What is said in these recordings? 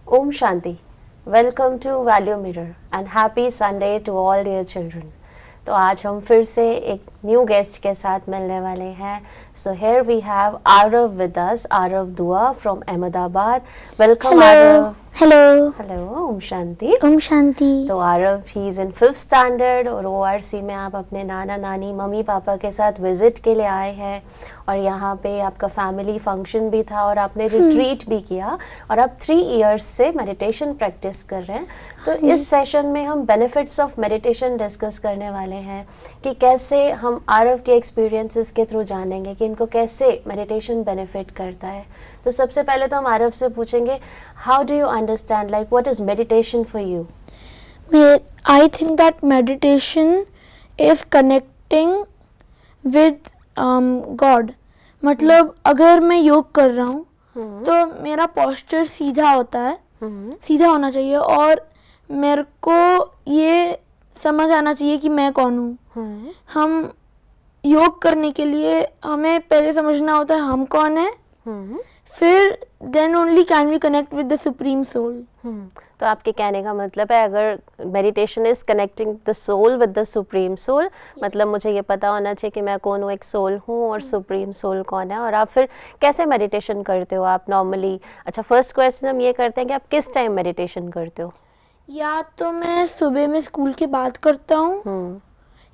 Om Shanti. Welcome to Value Mirror and happy Sunday to all dear children. तो आज हम फिर से एक न्यू गेस्ट के साथ मिलने वाले हैं. So here we have Aarav with us, Aarav Dua from Ahmedabad. Welcome Aarav. Hello. Hello. Om Shanti. Om Shanti. तो Aarav he is in 5th standard और ओआरसी में आप अपने नाना नानी मम्मी पापा के साथ विजिट के लिए आए हैं और यहाँ पे आपका फैमिली फंक्शन भी था और आपने रिट्रीट भी किया और आप 3 इयर्स से मेडिटेशन प्रैक्टिस कर रहे हैं. तो इस सेशन में हम बेनिफिट्स ऑफ मेडिटेशन डिस्कस करने वाले हैं कि कैसे हम आरव के एक्सपीरियंसेस के थ्रू जानेंगे कि इनको कैसे मेडिटेशन बेनिफिट करता है. तो सबसे पहले तो हम आरव से पूछेंगे, how do you understand, like what is meditation for you? I think that meditation is connecting with God. मतलब अगर मैं योग कर रहा हूँ तो मेरा पोस्चर सीधा होता है, सीधा होना चाहिए और मेरे को ये समझ आना चाहिए कि मैं कौन हूँ. हम योग करने के लिए हमें पहले समझना होता है हम कौन है, फिर then only can we connect with the supreme soul. तो आपके कहने का मतलब है अगर meditation is connecting the soul with the supreme soul, मतलब मुझे ये पता होना चाहिए कि मैं कौन हूँ, एक सोल हूँ और सुप्रीम सोल कौन है. और आप फिर कैसे मेडिटेशन करते हो आप नॉर्मली? अच्छा, फर्स्ट क्वेश्चन हम ये करते हैं कि आप किस टाइम मेडिटेशन करते हो? या तो मैं सुबह में स्कूल के बाद करता हूँ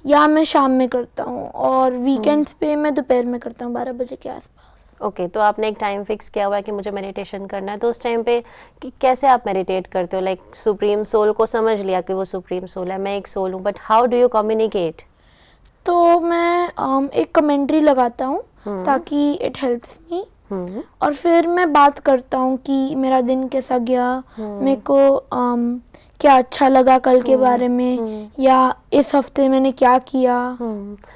या मैं शाम में करता हूँ और वीकेंड्स पे मैं दोपहर में करता हूँ 12 बजे के आसपास. ओके, तो आपने एक टाइम फिक्स किया हुआ है कि मुझे मेडिटेशन करना है, तो उस टाइम पे कि कैसे आप मेडिटेट करते हो? लाइक सुप्रीम सोल को समझ लिया कि वो सुप्रीम सोल है, मैं एक सोल हूँ, but how do you communicate? तो मैं एक कमेंट्री लगाता हूँ ताकि इट हेल्प्स मी और फिर मैं बात करता हूँ कि मेरा दिन कैसा गया, मेरे को क्या अच्छा लगा कल के बारे में या इस हफ्ते मैंने क्या किया.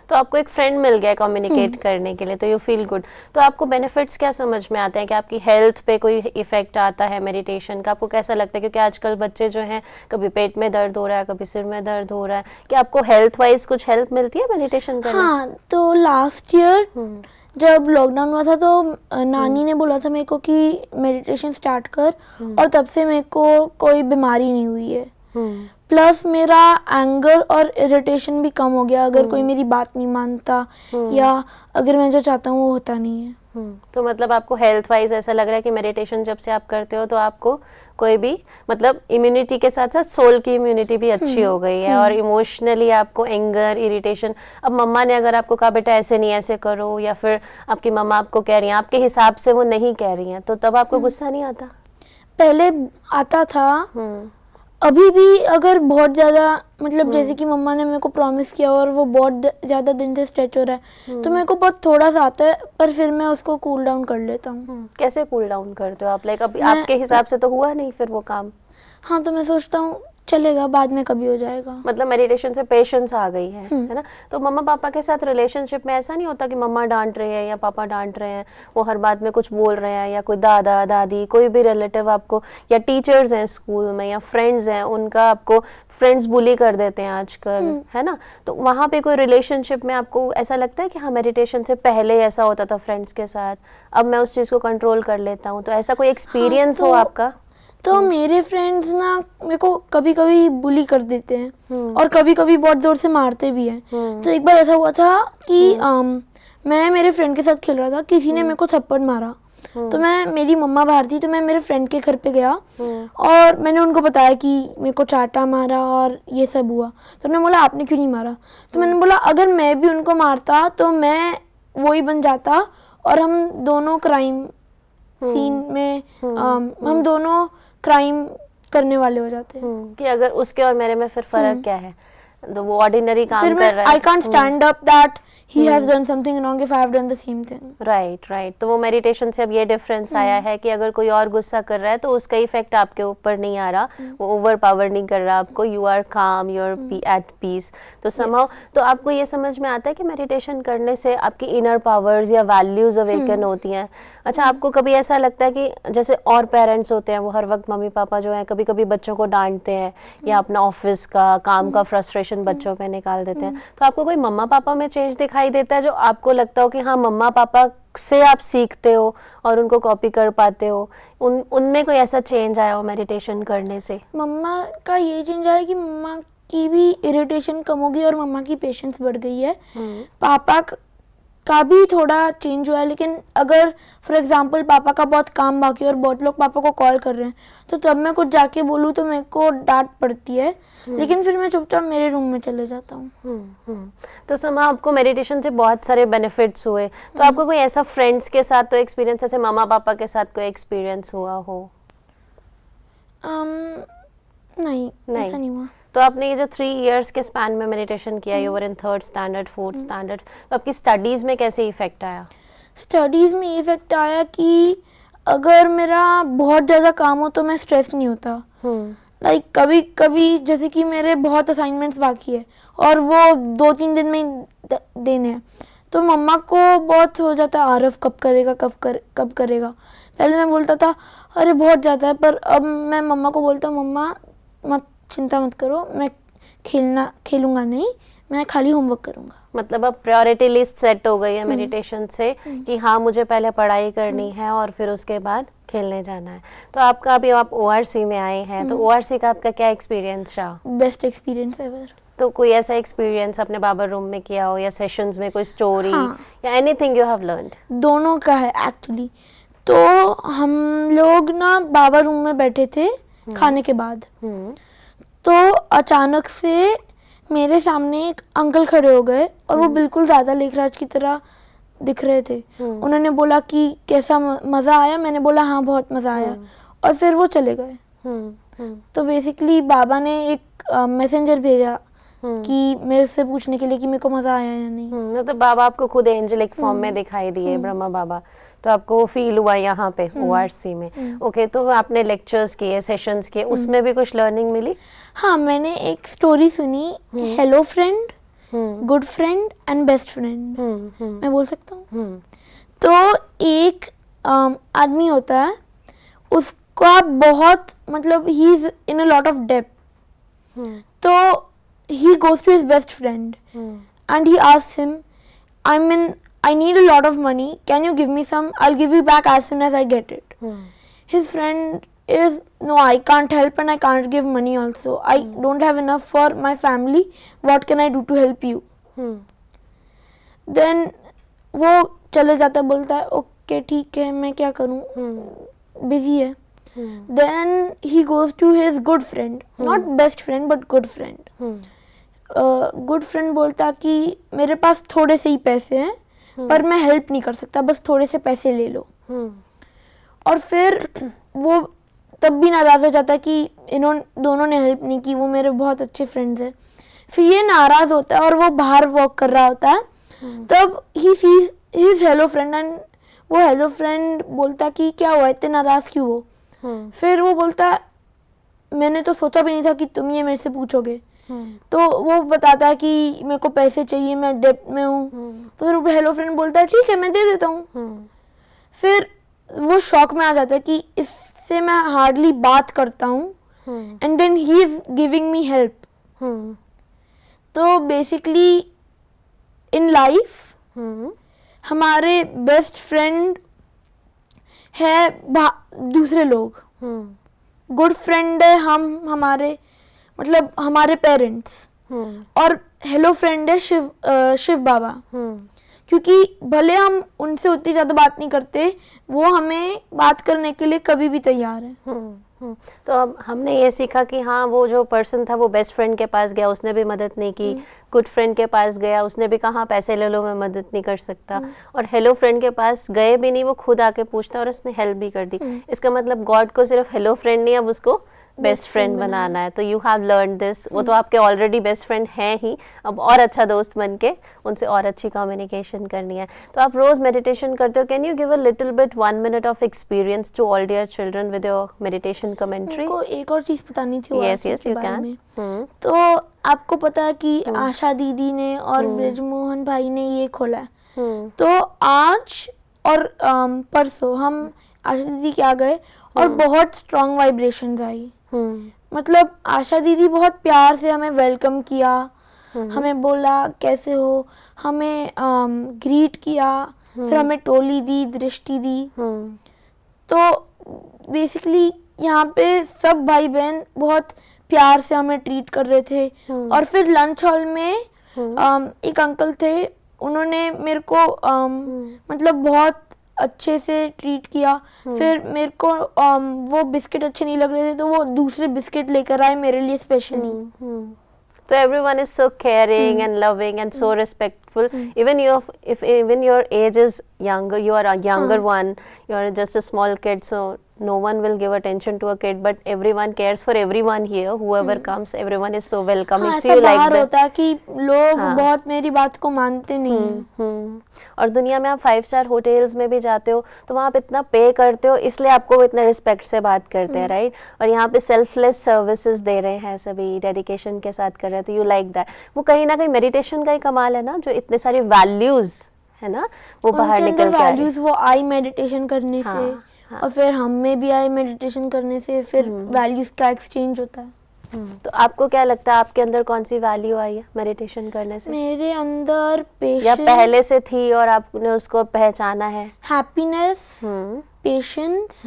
तो आपको एक फ्रेंड मिल गया कम्युनिकेट करने के लिए, तो यू फील गुड. तो आपको बेनिफिट्स क्या समझ में आते हैं कि आपकी हेल्थ पे कोई इफेक्ट आता है मेडिटेशन का? आपको कैसा लगता है? क्योंकि आजकल बच्चे जो हैं कभी पेट में दर्द हो रहा है, कभी सिर में दर्द हो रहा है, कि आपको हेल्थ वाइज कुछ हेल्प मिलती है मेडिटेशन करने? हाँ, तो लास्ट ईयर जब लॉकडाउन हुआ था तो नानी ने बोला था मेरे को कि मेडिटेशन स्टार्ट कर और तब से मेरे को कोई बीमारी नहीं हुई है. प्लस मेरा एंगर और इरिटेशन भी कम हो गया अगर कोई मेरी बात नहीं मानता या अगर मैं जो चाहता हूँ वो होता नहीं है. तो मतलब आपको हेल्थ वाइज ऐसा लग रहा है कि मेडिटेशन जब से आप करते हो तो आपको कोई भी मतलब इम्यूनिटी के साथ साथ सोल की इम्यूनिटी भी अच्छी हो गई है और इमोशनली आपको एंगर, इरिटेशन, अब मम्मा ने अगर आपको कहा बेटा ऐसे नहीं ऐसे करो या फिर आपकी मम्मा आपको कह रही हैं आपके हिसाब से वो नहीं कह रही हैं, तो तब आपको गुस्सा नहीं आता? पहले आता था, अभी भी अगर बहुत ज़्यादा मतलब जैसे कि मम्मा ने मेरे को प्रॉमिस किया और वो बहुत ज़्यादा दिन से स्ट्रेच हो रहा है तो मेरे को बहुत थोड़ा सा आता है, पर फिर मैं उसको कूल डाउन कर लेता हूँ. कैसे कूल डाउन करते हो आप? लाइक अभी आपके हिसाब से तो हुआ नहीं फिर वो काम? हाँ, तो मैं सोचता हूँ चलेगा, बाद में कभी हो जाएगा. मतलब मेडिटेशन से पेशेंस आ गई है ना? तो मम्मा पापा के साथ रिलेशनशिप में ऐसा नहीं होता कि मम्मा डांट रहे हैं या पापा डांट रहे हैं, वो हर बात में कुछ बोल रहे हैं, या कोई दादा दादी कोई भी रिलेटिव आपको, या टीचर्स हैं स्कूल में या फ्रेंड्स हैं, उनका आपको फ्रेंड्स बुली कर देते हैं आजकल, है ना? तो वहाँ पे कोई रिलेशनशिप में आपको ऐसा लगता है कि हाँ मेडिटेशन से पहले ऐसा होता था फ्रेंड्स के साथ, अब मैं उस चीज़ को कंट्रोल कर लेता हूँ, तो ऐसा कोई एक्सपीरियंस हो आपका? तो मेरे फ्रेंड्स ना मेरे को कभी कभी बुली कर देते हैं और कभी कभी बहुत जोर से मारते भी हैं. तो एक बार ऐसा हुआ था कि मैं मेरे फ्रेंड के साथ खेल रहा था, किसी ने मेरे को थप्पड़ मारा, तो मेरी मम्मा बाहर थी तो मैं मेरे फ्रेंड के घर पे गया और मैंने उनको बताया कि मेरे को चाटा मारा और ये सब हुआ. तो उन्होंने बोला आपने क्यों नहीं मारा? तो मैंने बोला अगर मैं भी उनको मारता तो मैं वही बन जाता और हम दोनों क्राइम सीन में हम दोनों क्राइम करने वाले हो जाते हैं. कि अगर उसके और मेरे में फिर फर्क क्या है? तो वो ऑर्डिनरी काम कर रहा है, I can't stand up that he has done something wrong if I have done the same thing. Right. तो वो मेडिटेशन से अब ये डिफरेंस आया है कि अगर कोई और गुस्सा कर रहा है तो उसका इफेक्ट आपके ऊपर नहीं आ रहा, वो ओवर पावर नहीं कर रहा आपको, यू आर काम, यू आर एट पीस. तो समहाउ तो आपको ये समझ में आता है कि मेडिटेशन करने से आपकी इनर पावर्स या वैल्यूज अवेकन होती हैं. अच्छा, आपको कभी ऐसा लगता है कि जैसे और पेरेंट्स होते हैं वो हर वक्त मम्मी पापा जो हैं कभी कभी बच्चों को डांटते हैं या अपना ऑफिस का काम का फ्रस्ट्रेशन मेडिटेशन बच्चों पे निकाल देते हैं, तो आपको कोई मम्मा पापा में चेंज दिखाई देता है जो आपको लगता हो कि हाँ मम्मा पापा से आप सीखते हो और उनको कॉपी कर पाते हो, उनमें कोई ऐसा चेंज आया हो मेडिटेशन करने से? मम्मा का ये चेंज आया कि मम्मा की भी इरिटेशन कम हो गई और मम्मा की पेशेंस बढ़ गई है। पापा का भी थोड़ा चेंज हुआ है, लेकिन अगर फॉर एग्जांपल पापा का बहुत काम बाकी है और बहुत लोग पापा को कॉल कर रहे हैं, तो तब मैं कुछ जाके बोलूँ तो मेरे को डांट पड़ती है, लेकिन फिर मैं चुपचाप मेरे रूम में चले जाता हूँ। तो समा आपको मेडिटेशन से बहुत सारे बेनिफिट्स हुए, तो आपको कोई ऐसा फ्रेंड्स के साथ तो एक्सपीरियंस, ऐसे मामा पापा के साथ कोई एक्सपीरियंस हुआ हो? नहीं, ऐसा नहीं हुआ। तो आपने ये जो 3 इयर्स के स्पैन में मेडिटेशन किया, you were in 3rd standard 4th standard, तो आपकी स्टडीज में कैसे इफेक्ट आया? स्टडीज में ये इफेक्ट आया कि अगर मेरा बहुत ज़्यादा काम हो तो मैं स्ट्रेस नहीं होता। लाइक कभी कभी जैसे कि मेरे बहुत असाइनमेंट्स बाकी है और वो 2-3 दिन में ही देने हैं, तो मम्मा को बहुत हो जाता है आरव कब करेगा कब करेगा। पहले मैं बोलता था अरे बहुत ज़्यादा है, पर अब मैं मम्मा को बोलता हूँ मम्मा चिंता मत करो, मैं खेलूंगा नहीं, मैं खाली होमवर्क करूंगा। मतलब अब प्रायोरिटी लिस्ट सेट हो गई है मेडिटेशन से कि हाँ मुझे पहले पढ़ाई करनी है और फिर उसके बाद खेलने जाना है। तो आपका अभी आप ORC में आए हैं, तो ORC का आपका क्या एक्सपीरियंस रहा? Best experience ever. तो कोई ऐसा एक्सपीरियंस अपने बाबा रूम में किया हो या सेशंस में, कोई स्टोरी या एनीथिंग यू हैव लर्नड? दोनों का है एक्चुअली। तो हम लोग ना बाबा रूम में बैठे थे खाने के बाद, तो अचानक से मेरे सामने एक अंकल खड़े हो गए और वो बिल्कुल ज़्यादा लेखराज की तरह दिख रहे थे। उन्होंने बोला कि कैसा मज़ा आया? मैंने बोला हाँ बहुत मज़ा आया, और फिर वो चले गए। तो बेसिकली बाबा ने एक मैसेंजर भेजा कि मेरे से पूछने के लिए कि मेरे को मज़ा आया या नहीं। मतलब बाबा आपको खुद एंजेलिक फॉर्म में दिखाई दिए, ब्रह्मा बाबा, तो आपको फील हुआ यहाँ पे ORC में। ओके, तो आपने लेक्चर्स किए, सेशंस किए, उसमें भी कुछ लर्निंग मिली? हाँ, मैंने एक स्टोरी सुनी, hello friend, good friend and best friend. मैं बोल सकता हूँ? तो एक आदमी होता है, उसका बहुत मतलब ही is in a lot of डेब्ट, तो he goes to his best friend and he asks him, I need a lot of money, can you give me some? I'll give you back as soon as I get it. His friend is, no, I can't help and I can't give money also. I don't have enough for my family. What can I do to help you? Then वो चले जाता है, बोलता है okay ठीक है, मैं क्या करूँ, बिजी है। Then he goes to his good friend, not best friend but good friend. Good friend बोलता कि मेरे पास थोड़े से ही पैसे हैं, पर मैं हेल्प नहीं कर सकता, बस थोड़े से पैसे ले लो। और फिर वो तब भी नाराज़ हो जाता है कि दोनों ने हेल्प नहीं की, वो मेरे बहुत अच्छे फ्रेंड्स हैं। फिर ये नाराज़ होता है और वो बाहर वॉक कर रहा होता है, तब he sees his hello friend and वो हेलो फ्रेंड बोलता कि क्या हुआ, इतने नाराज़ क्यों हो? फिर वो बोलता मैंने तो सोचा भी नहीं था कि तुम ये मेरे से पूछोगे। तो वो बताता है कि मेरे को पैसे चाहिए, मैं डेब्ट में हूँ। तो फिर हेलो फ्रेंड बोलता है ठीक है मैं दे देता हूँ। फिर वो शॉक में आ जाता है कि इससे मैं हार्डली बात करता हूँ and then he is giving me help. तो बेसिकली इन लाइफ हमारे बेस्ट फ्रेंड है दूसरे लोग, गुड फ्रेंड है हमारे मतलब हमारे पेरेंट्स, और हेलो फ्रेंड है शिव बाबा। क्योंकि भले हम उनसे उतनी ज़्यादा बात नहीं करते, वो हमें बात करने के लिए कभी भी तैयार है। तो अब हमने ये सीखा कि हाँ वो जो पर्सन था वो बेस्ट फ्रेंड के पास गया, उसने भी मदद नहीं की, गुड फ्रेंड के पास गया, उसने भी कहा पैसे ले लो मैं मदद नहीं कर सकता, और हेलो फ्रेंड के पास गए भी नहीं, वो खुद आके पूछता और उसने हेल्प भी कर दी। इसका मतलब गॉड को सिर्फ हेलो फ्रेंड नहीं, अब उसको बेस्ट फ्रेंड बनाना है। तो यू हैव लर्न दिस। वो तो आपके ऑलरेडी बेस्ट फ्रेंड हैं ही, अब और अच्छा दोस्त बन के उनसे और अच्छी कम्युनिकेशन करनी है। तो आप रोज मेडिटेशन करते हो, can you give a little bit 1 minute of experience to all dear children with your meditation commentary? मेरे को एक और चीज बतानी थी yes, yes, के you बारे can. में। तो आपको पता है कि आशा दीदी ने और ब्रजमोहन भाई ने ये खोला है। तो आज और परसों हम आशा दीदी के आ गए और बहुत स्ट्रॉन्ग वाइब्रेशंस आई। मतलब आशा दीदी बहुत प्यार से हमें वेलकम किया हमें बोला कैसे हो, हमें ग्रीट किया, फिर हमें टोली दी, दृष्टि दी। तो बेसिकली यहाँ पे सब भाई बहन बहुत प्यार से हमें ट्रीट कर रहे थे। और फिर लंच हॉल में एक अंकल थे, उन्होंने मेरे को मतलब बहुत अच्छे से ट्रीट किया। फिर मेरे को वो बिस्किट अच्छे नहीं लग रहे थे, तो वो दूसरे बिस्किट लेकर आए मेरे लिए specially. So everyone is so caring and loving and so respectful. Even if even your age is younger, you are a younger one, you are just a small kid, so no one will give attention to a kid, but everyone cares for everyone here. Whoever comes, everyone is so welcoming. हाँ, So you like that. होता है कि लोग बहुत मेरी बात को मानते नहीं हैं। और दुनिया में आप 5 स्टार होटल्स में भी जाते हो तो वहाँ आप इतना पे करते हो, इसलिए आपको वो इतना रिस्पेक्ट से बात करते हैं, राइट? और यहाँ पे सेल्फलेस सर्विसेज दे रहे हैं, सभी डेडिकेशन के साथ कर रहे हैं, तो यू लाइक दैट। वो कहीं ना कहीं मेडिटेशन का ही कमाल है ना, जो इतने सारी वैल्यूज है ना वो बाहर निकल के वैल्यूज वो आई मेडिटेशन करने से, और फिर हम में भी आई मेडिटेशन करने से फिर वैल्यूज का एक्सचेंज होता है। तो आपको क्या लगता है, आपके अंदर कौन सी वैल्यू आई है मेडिटेशन करने से? मेरे अंदर पेशेंस, या पहले से थी और आपने उसको पहचाना है? Happiness, patience,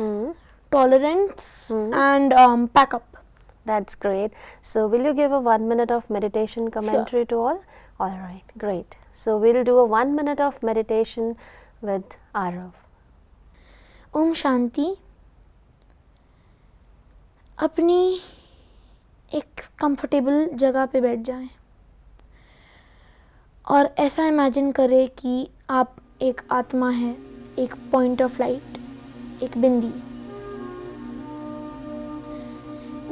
tolerance and pack up. That's great. So will you give a 1 minute of meditation commentary to all? All right, great. So we'll do a 1 minute of meditation with Arav. Om Shanti. अपनी एक कंफर्टेबल जगह पे बैठ जाएं और ऐसा imagine करें कि आप एक आत्मा है, एक पॉइंट ऑफ लाइट, एक बिंदी।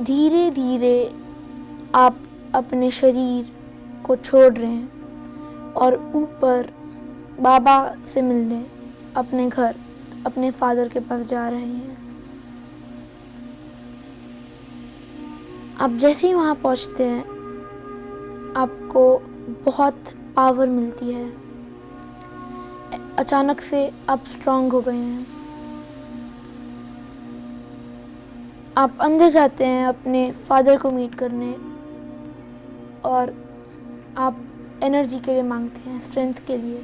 धीरे धीरे आप अपने शरीर को छोड़ रहे हैं और ऊपर बाबा से मिलने अपने घर, अपने फादर के पास जा रहे हैं। आप जैसे ही वहाँ पहुँचते हैं आपको बहुत पावर मिलती है, अचानक से आप स्ट्रांग हो गए हैं। आप अंदर जाते हैं अपने फादर को मीट करने और आप एनर्जी के लिए मांगते हैं, स्ट्रेंथ के लिए।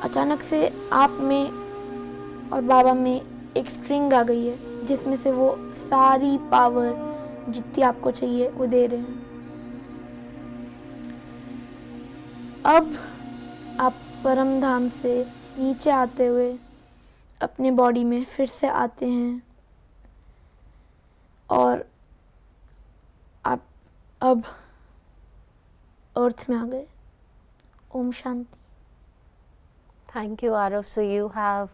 अचानक से आप में और बाबा में एक स्ट्रिंग आ गई है जिसमें से वो सारी पावर जितनी आपको चाहिए वो दे रहे हैं। अब आप परम धाम से नीचे आते हुए अपने बॉडी में फिर से आते हैं और आप अब अर्थ में आ गए। Om Shanti. Thank you, Arav. So you have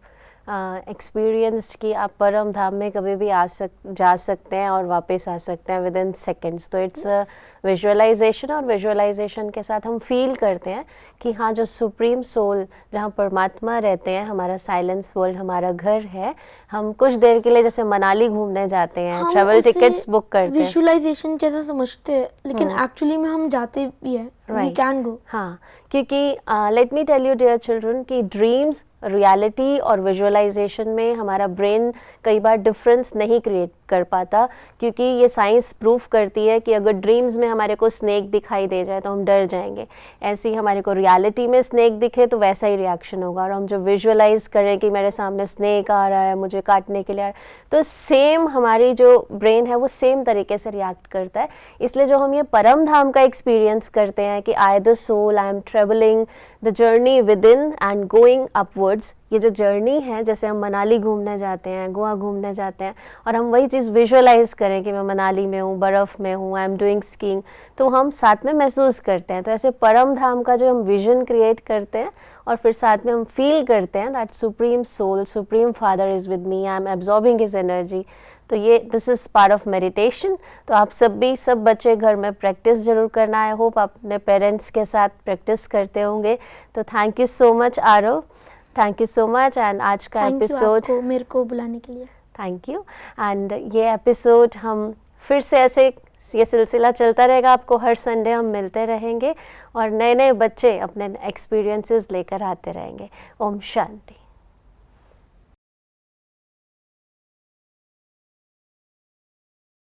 experienced कि आप परम धाम में कभी भी जा सकते हैं और वापस आ सकते हैं within seconds. तो it's a विजुअलाइजेशन, और विजुअलाइजेशन के साथ हम फील करते हैं कि हाँ, जो सुप्रीम सोल, जहाँ परमात्मा रहते हैं, हमारा साइलेंस वर्ल्ड हमारा घर है। हम कुछ देर के लिए जैसे मनाली घूमने जाते हैं, ट्रैवल टिकट्स बुक करते हैं, विजुअलाइजेशन जैसा समझते हैं, लेकिन एक्चुअली में हम जाते भी हैं, वी कैन गो। हाँ, क्योंकि let me tell you dear children कि ड्रीम्स, रियलिटी और विजुअलाइजेशन में हमारा ब्रेन कई बार डिफरेंस नहीं क्रिएट कर पाता, क्योंकि ये साइंस प्रूफ करती है कि अगर ड्रीम्स में हमारे को स्नेक दिखाई दे जाए तो हम डर जाएंगे, ऐसे ही हमारे को रियलिटी में स्नेक दिखे तो वैसा ही रिएक्शन होगा। और हम जो विजुअलाइज करें कि मेरे सामने स्नेक आ रहा है, मुझे काटने के लिए आ रहा है, तो सेम हमारी जो ब्रेन है वो सेम तरीके से रिएक्ट करता है। इसलिए जो हम ये परम धाम का एक्सपीरियंस करते हैं कि I the soul, I am travelling the journey within and going upwards, ये जो जर्नी है, जैसे हम मनाली घूमने जाते हैं, गोवा घूमने जाते हैं, और हम वही चीज़ विजुअलाइज करें कि मैं मनाली में हूँ, बर्फ़ में हूँ, आई एम डूइंग स्कीइंग, तो हम साथ में महसूस करते हैं। तो ऐसे परम धाम का जो हम विजन क्रिएट करते हैं और फिर साथ में हम फील करते हैं that supreme soul, supreme father is with me, I am absorbing his energy. तो ये this is part of meditation. तो आप सब बच्चे घर में प्रैक्टिस ज़रूर करना। आई होप आप अपने पेरेंट्स के साथ प्रैक्टिस करते होंगे। तो thank you so much Aarav, thank you so much. And आज का एपिसोड, मेरे को बुलाने के लिए थैंक यू। एंड ये एपिसोड हम फिर से ऐसे, ये सिलसिला चलता रहेगा, आपको हर संडे हम मिलते रहेंगे और नए नए बच्चे अपने एक्सपीरियंसेस लेकर आते रहेंगे। ओम शांति।